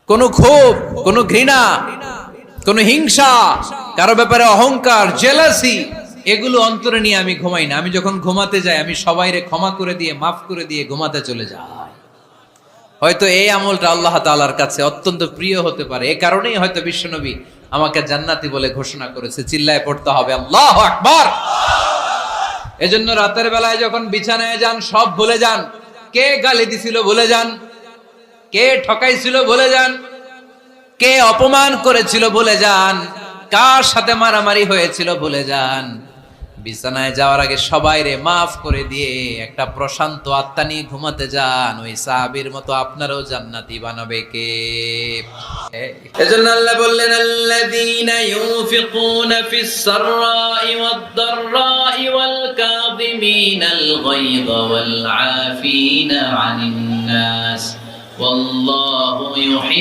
কোনো ক্ষোভ, কোনো ঘৃণা, কোনো হিংসা, কারো ব্যাপারে অহংকার, জেলাসি, এগুলো অন্তরে নিয়ে আমি ঘুমাই না। আমি যখন ঘুমাতে যাই আমি সবাইরে ক্ষমা করে দিয়ে, মাফ করে দিয়ে ঘুমাতে চলে যাই। হয়তো এই আমলটা আল্লাহ তাআলার কাছে অত্যন্ত প্রিয় হতে পারে। এই কারণেই হয়তো বিশ্বনবী আমাকে জান্নাতি বলে ঘোষণা করেছে। চিল্লায় পড়তে হবে আল্লাহু আকবার। এজন্য রাতের বেলায় যখন বিছানায় যান সব ভুলে যান। কে গালি দিছিল ভুলে যান, কে ঠকাইছিল ভুলে যান, কে অপমান করেছিল ভুলে যান, কার সাথে মারামারি হয়েছিল ভুলে যান। বিছানায় যাওয়ার আগে সবাইরে মাফ করে দিয়ে একটা প্রশান্ত আত্মা নিয়ে ঘুমাতে যান। ওই সাহাবীর মতো আপনারও জান্নাতি বানাবে কে? এজন্য আল্লাহ বললেন, আল্লাযীনা ইউনফিকুনা ফিস সাররাই ওয়াদ দাররাই ওয়াল কাযিমিনাল গায়যা ওয়াল আফিনা আনিন নাস ওয়াল্লাহু